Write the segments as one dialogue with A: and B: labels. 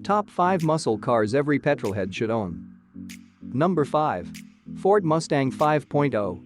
A: Top 5 muscle cars every petrolhead should own. Number 5. Ford Mustang 5.0.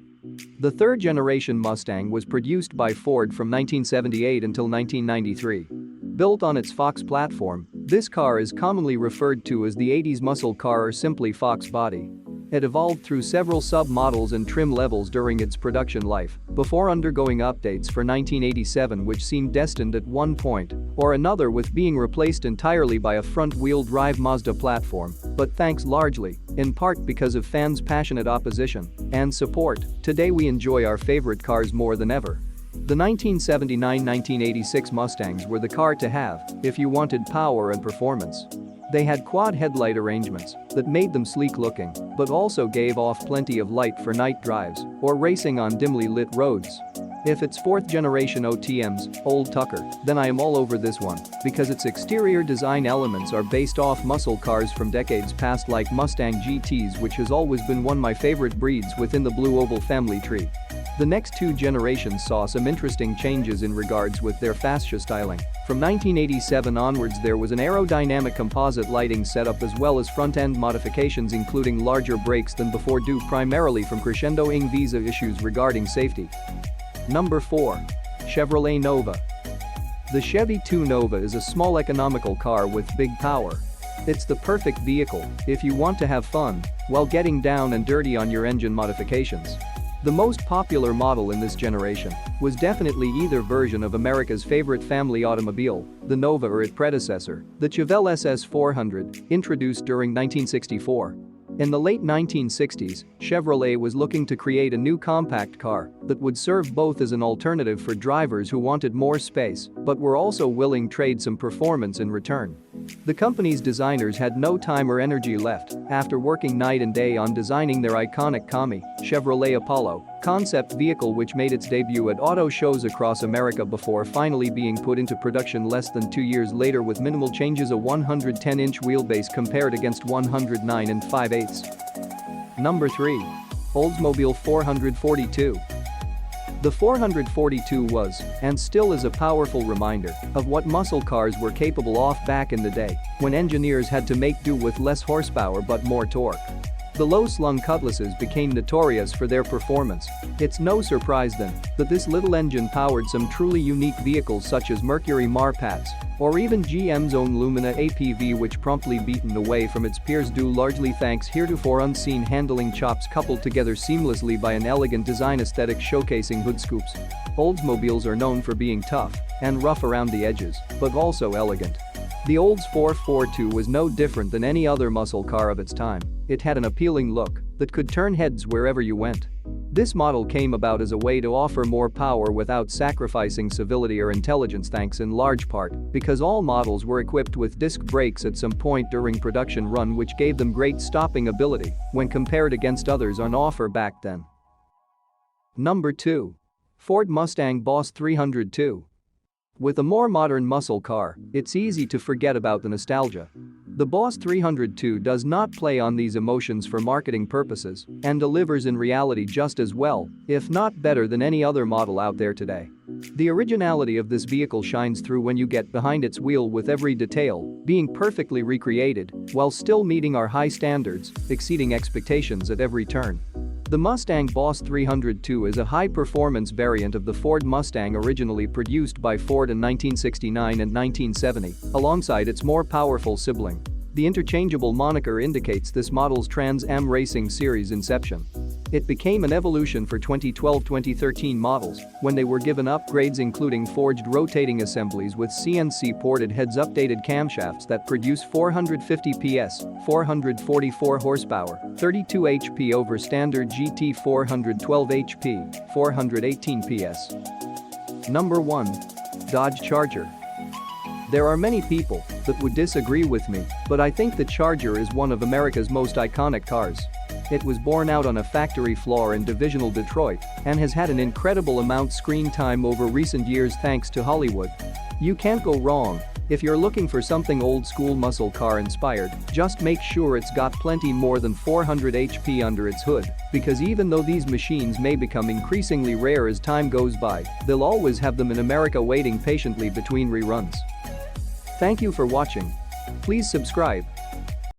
A: The third-generation Mustang was produced by Ford from 1978 until 1993. Built on its Fox platform, this car is commonly referred to as the 80s muscle car or simply Fox body. It evolved through several sub-models and trim levels during its production life, before undergoing updates for 1987 which seemed destined at one point or another with being replaced entirely by a front-wheel drive Mazda platform, but thanks largely, in part because of fans' passionate opposition and support, today we enjoy our favorite cars more than ever. The 1979-1986 Mustangs were the car to have if you wanted power and performance. They had quad headlight arrangements that made them sleek-looking, but also gave off plenty of light for night drives or racing on dimly lit roads. If it's fourth-generation OTM's old Tucker, then I am all over this one because its exterior design elements are based off muscle cars from decades past like Mustang GTs, which has always been one of my favorite breeds within the Blue Oval family tree. The next two generations saw some interesting changes in regards with their fascia styling. From 1987 onwards there was an aerodynamic composite lighting setup as well as front-end modifications including larger brakes than before due primarily from crescendoing visa issues regarding safety. Number 4. Chevrolet Nova. The Chevy 2 Nova is a small economical car with big power. It's the perfect vehicle if you want to have fun while getting down and dirty on your engine modifications. The most popular model in this generation was definitely either version of America's favorite family automobile, the Nova or its predecessor, the Chevelle SS400, introduced during 1964. In the late 1960s, Chevrolet was looking to create a new compact car that would serve both as an alternative for drivers who wanted more space but were also willing to trade some performance in return. The company's designers had no time or energy left after working night and day on designing their iconic Chevrolet Apollo concept vehicle which made its debut at auto shows across America before finally being put into production less than 2 years later with minimal changes, a 110-inch wheelbase compared against 109 5/8. Number 3. Oldsmobile 442. The 442 was, and still is, a powerful reminder of what muscle cars were capable of back in the day when engineers had to make do with less horsepower but more torque. The low-slung cutlasses became notorious for their performance. It's no surprise then that this little engine powered some truly unique vehicles such as Mercury Marpats or even GM's own Lumina APV, which promptly beaten away from its peers due largely thanks heretofore unseen handling chops coupled together seamlessly by an elegant design aesthetic showcasing hood scoops. Oldsmobiles are known for being tough and rough around the edges, but also elegant. The Olds 442 was no different than any other muscle car of its time. It had an appealing look that could turn heads wherever you went. This model came about as a way to offer more power without sacrificing civility or intelligence, thanks in large part because all models were equipped with disc brakes at some point during production run, which gave them great stopping ability when compared against others on offer back then. Number 2. Ford Mustang Boss 302. With a more modern muscle car, it's easy to forget about the nostalgia. The Boss 302 does not play on these emotions for marketing purposes and delivers in reality just as well, if not better, than any other model out there today. The originality of this vehicle shines through when you get behind its wheel, with every detail being perfectly recreated while still meeting our high standards, exceeding expectations at every turn. The Mustang Boss 302 is a high-performance variant of the Ford Mustang originally produced by Ford in 1969 and 1970, alongside its more powerful sibling. The interchangeable moniker indicates this model's Trans Am Racing series inception. It became an evolution for 2012-2013 models when they were given upgrades including forged rotating assemblies with CNC-ported heads, updated camshafts that produce 450 PS, 444 horsepower, 32 HP over standard GT, 412 HP, 418 PS. Number 1. Dodge Charger. There are many people that would disagree with me, but I think the Charger is one of America's most iconic cars. It was born out on a factory floor in divisional Detroit and has had an incredible amount screen time over recent years thanks to Hollywood. You can't go wrong if you're looking for something old school muscle car inspired. Just make sure it's got plenty more than 400 HP under its hood, because even though these machines may become increasingly rare as time goes by, they'll always have them in America waiting patiently between reruns. Thank you for watching. Please subscribe.